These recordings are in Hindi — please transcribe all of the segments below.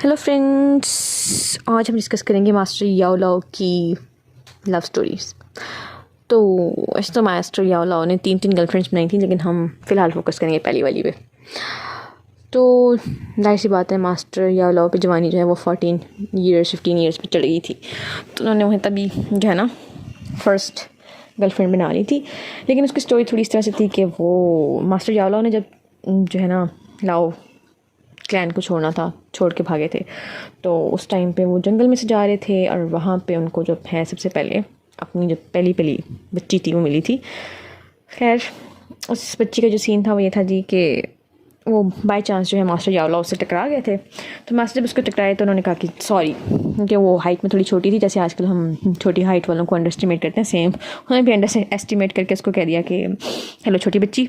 हेलो फ्रेंड्स, आज हम डिस्कस करेंगे मास्टर याओ लाओ की लव स्टोरीज़। तो ऐसे तो मास्टर याओ लाओ ने 3 गर्लफ्रेंड्स बनाई थी, लेकिन हम फ़िलहाल फोकस करेंगे पहली वाली पे। तो जाहिर सी बात है, मास्टर याओ लाओ पे जवानी जो है वो 15 ईयर्स पे चढ़ गई थी। तो उन्होंने वहीं तभी जो है ना फर्स्ट गर्लफ्रेंड बना ली थी। लेकिन उसकी स्टोरी थोड़ी इस तरह से थी कि वो मास्टर याओ लाओ ने जब जो है ना लाओ क्लैन को छोड़ना था, छोड़ के भागे थे। तो उस टाइम पे वो जंगल में से जा रहे थे और वहाँ पे उनको जो है सबसे पहले अपनी जो पहली बच्ची थी वो मिली थी। खैर, उस बच्ची का जो सीन था वो ये था जी कि वो बाय चांस जो है मास्टर याओ लाओ से टकरा गए थे। तो मास्टर जब उसको टकराए तो उन्होंने कहा कि सॉरी, क्योंकि वो हाइट में थोड़ी छोटी थी। जैसे आजकल हम छोटी हाइट वालों को अंडर एस्टिमेट करते हैं, सेम उन्होंने भी अंडर एस्टिमेट करके उसको कह दिया कि हेलो छोटी बच्ची,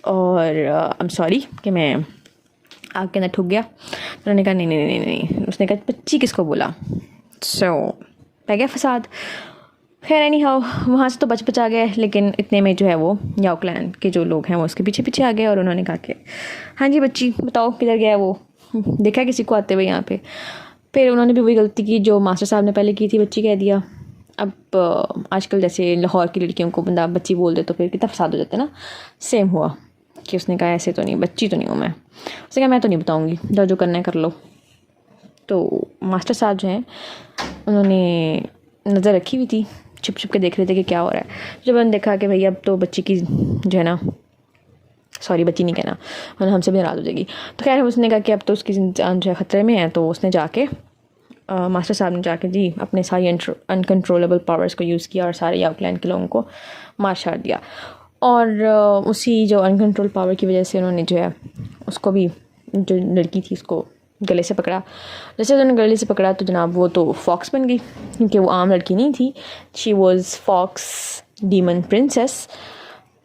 और आई एम सॉरी कि मैं आग के अंदर ठुक गया। तो उन्होंने कहा नहीं। उसने कहा बच्ची किसको बोला। सो पै गया फसाद। खैर एनी हाउ वहाँ से तो बच आ गए, लेकिन इतने में जो है वो याओ क्लैन के जो लोग हैं वो उसके पीछे आ गए और उन्होंने कहा कि हाँ जी बच्ची बताओ किधर गया है वो, देखा किसी को आते हुए यहाँ पे। फिर उन्होंने भी वही गलती की जो मास्टर साहब ने पहले की थी, बच्ची कह दिया। अब आजकल जैसे लाहौर की लड़कियों को बंदा बच्ची बोल दे तो फिर कितना फसाद हो जाता है ना। सेम हुआ कि उसने कहा ऐसे तो नहीं, बच्ची तो नहीं हूँ मैं। उसने कहा मैं तो नहीं बताऊँगी, जो करना है कर लो। तो मास्टर साहब जो हैं उन्होंने नज़र रखी हुई थी, छुप के देख रहे थे कि क्या हो रहा है। जब उन्होंने देखा कि भाई अब तो बच्ची की जो है ना, सॉरी बच्ची नहीं कहना वरना हमसे भी नाराज़ हो जाएगी। तो खैर उसने कहा कि अब तो उसकी जान जो है ख़तरे में है। तो उसने जाके मास्टर साहब ने जाके जी अपने सारी अनकंट्रोलेबल पावर्स को यूज़ किया और सारे याओ क्लैन के लोगों को मार शार दिया। और उसी जो अनकंट्रोल पावर की वजह से उन्होंने जो है उसको भी, जो लड़की थी उसको गले से पकड़ा। जैसे उन्होंने गले से पकड़ा तो जनाब वो तो फॉक्स बन गई, क्योंकि वो आम लड़की नहीं थी, she was fox demon princess.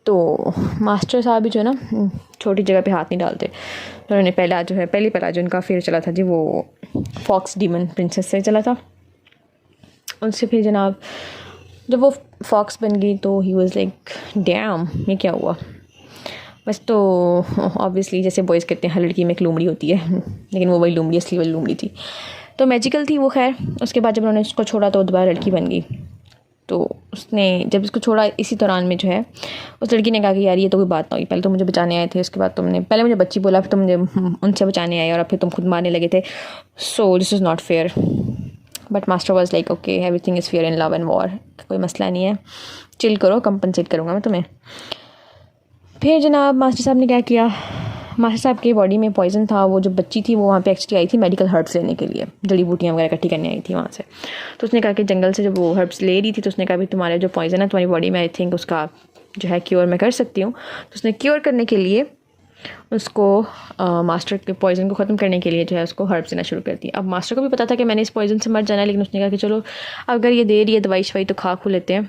तो मास्टर साहब भी जो है ना छोटी जगह पे हाथ नहीं डालते। तो उन्होंने पहली पहला जो उनका फेयर चला था जी वो फॉक्स डीमन प्रिंसेस से चला था। उनसे फिर जनाब जब वो फॉक्स बन गई तो ही वाज लाइक डैम, ये क्या हुआ। बस तो ऑब्वियसली जैसे बॉयज़ कहते हैं हर लड़की में एक लोमड़ी होती है, लेकिन वो वही लोमड़ी असली वाली लोमड़ी थी, तो मैजिकल थी वो। खैर उसके बाद जब उन्होंने उसको छोड़ा तो दोबारा लड़की बन गई। तो उसने जब उसको छोड़ा इसी दौरान में जो है उस लड़की ने कहा कि यार ये तो कोई बात ना हुई, पहले तो मुझे बचाने आए थे, उसके बाद तुमने पहले मुझे बच्ची बोला, फिर तुम मुझे उनसे बचाने आए और फिर तुम खुद मारने लगे थे। So this is not fair. But master was like okay everything is fair in love and war, कोई मसला नहीं है, चिल करो, कंपनसेट करूँगा मैं तुम्हें। फिर जनाब मास्टर साहब ने क्या किया, मास्टर साहब की बॉडी में पॉइजन था। वो जो बच्ची थी वो वहाँ पे एक्चुअली आई थी मेडिकल हर्ब्स लेने के लिए, जड़ी बूटियाँ वगैरह इकट्ठी करने आई थी वहाँ से। तो उसने कहा कि जंगल से जब वो हर्ब्स ले रही थी तो उसने कहा भी तुम्हारे जो पॉइजन है तुम्हारी बॉडी में, आई थिंक उसका जो है क्योर मैं कर सकती हूँ। तो उसने क्योर करने के लिए उसको मास्टर के पॉइजन को ख़त्म करने के लिए जो है उसको हर्ब्स देना शुरू कर दिया। अब मास्टर को भी पता था कि मैंने इस पॉइजन से मर जाना है, लेकिन उसने कहा कि चलो अगर ये दे रही है दवाई शवाई तो खा लेते हैं,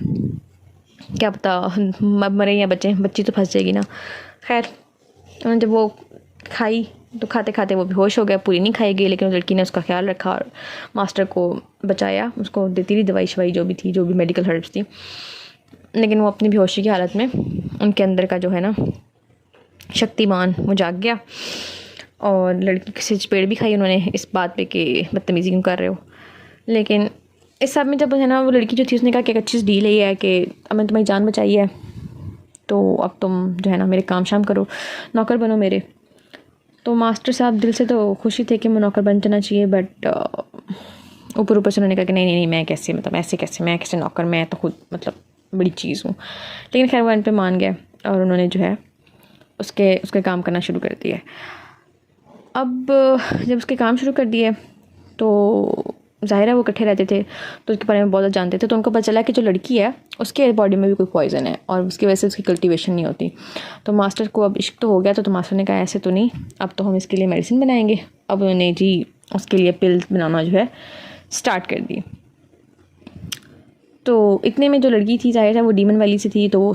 क्या पता मरे या बच्ची तो फंस जाएगी ना। खैर उन्होंने जब वो खाई तो खाते खाते वो बेहोश हो गया, पूरी नहीं खाई गई, लेकिन उस लड़की ने उसका ख्याल रखा और मास्टर को बचाया, उसको देती रही दवाई शवाई जो भी थी, जो भी मेडिकल हर्ब्स थी। लेकिन वो अपनी बेहोशी की हालत में उनके अंदर का जो है ना शक्तिमान वो जाग गया और लड़की से चपेड़ भी खाई उन्होंने इस बात पे कि बदतमीज़ी क्यों कर रहे हो। लेकिन इस सब में जब है ना वो लड़की जो थी उसने कहा कि एक अच्छी सी डील है कि अब मैंने तुम्हारी जान बचाई है तो अब तुम जो है ना मेरे काम शाम करो, नौकर बनो मेरे। तो मास्टर साहब दिल से तो खुशी थे कि मैं नौकर बन जाना चाहिए, बट ऊपर से उन्होंने कहा कि नहीं मैं कैसे, मतलब ऐसे कैसे, मैं कैसे नौकर, मैं तो खुद मतलब बड़ी चीज़ हूँ। लेकिन खैर वो इन पर मान गया और उन्होंने जो है उसके काम करना शुरू कर दिया। अब जब उसके काम शुरू कर दिए तो ज़ाहिर है वो इकट्ठे रहते थे तो उसके बारे में बहुत ज़्यादा जानते थे। तो उनको पता चला कि जो लड़की है उसके बॉडी में भी कोई पॉइज़न है और उसकी वजह से उसकी कल्टीवेशन नहीं होती। तो मास्टर को अब इश्क तो हो गया, तो मास्टर ने कहा ऐसे तो नहीं, अब तो हम इसके लिए मेडिसिन बनाएंगे। अब उन्होंने जी उसके लिए पिल्स बनाना जो है स्टार्ट कर दी। तो इतने में जो लड़की थी ज़ाहिर है वो डीमन वैली से थी, तो वो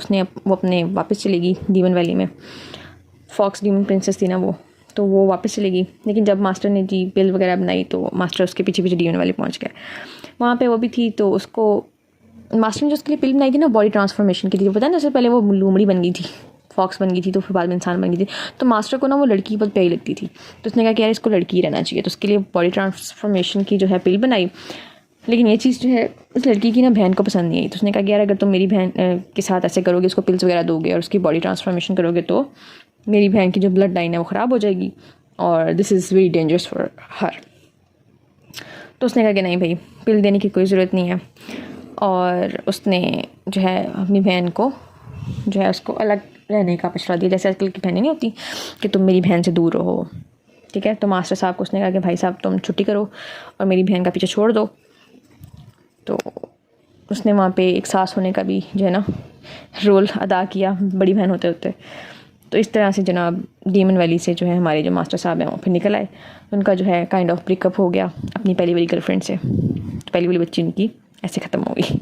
अपने वापस चली गई डीमन वैली में। फॉक्स डीमन प्रिंसेस थी ना वो, तो वो वापस चली गई। लेकिन जब मास्टर ने जी पिल वगैरह बनाई तो मास्टर उसके पीछे डीमन वैली पहुंच गए। वहाँ पे वो भी थी, तो उसको मास्टर ने जो उसके लिए पिल बनाई थी ना बॉडी ट्रांसफॉर्मेशन की थी, पता है ना, उससे पहले वो लोमड़ी बन गई थी फॉक्स बन गई थी तो फिर बाद में इंसान बन गई थी। तो मास्टर को ना वो लड़की बहुत प्यारी लगती थी, तो उसने कहा कि यार इसको लड़की ही रहना चाहिए, तो उसके लिए बॉडी ट्रांसफॉर्मेशन की जो है पिल बनाई। लेकिन ये चीज़ जो है उस लड़की की ना बहन को पसंद नहीं आई, तो उसने कहा कि यार अगर तुम मेरी बहन के साथ ऐसे करोगे, उसको पिल्स वगैरह दोगे और उसकी बॉडी ट्रांसफॉर्मेशन करोगे तो मेरी बहन की जो ब्लड लाइन है वो ख़राब हो जाएगी और this is very dangerous for her. तो उसने कहा कि नहीं भाई, पिल देने की कोई ज़रूरत नहीं है, और उसने जो है अपनी बहन को जो है उसको अलग रहने का मशवरा दिया, जैसे आजकल की बहनें नहीं होती कि तुम मेरी बहन से दूर रहो, ठीक है। तो मास्टर साहब को उसने कहा कि भाई साहब तुम छुट्टी करो और मेरी बहन का पीछे छोड़ दो। तो उसने वहाँ पे एक सास होने का भी जो है ना रोल अदा किया बड़ी बहन होते होते। तो इस तरह से जनाब डीमन वैली से जो है हमारे जो मास्टर साहब हैं वो फिर निकल आए। उनका जो है काइंड ऑफ ब्रेकअप हो गया अपनी पहली वाली गर्लफ्रेंड से, तो पहली वाली बच्ची उनकी ऐसे ख़त्म हो गई।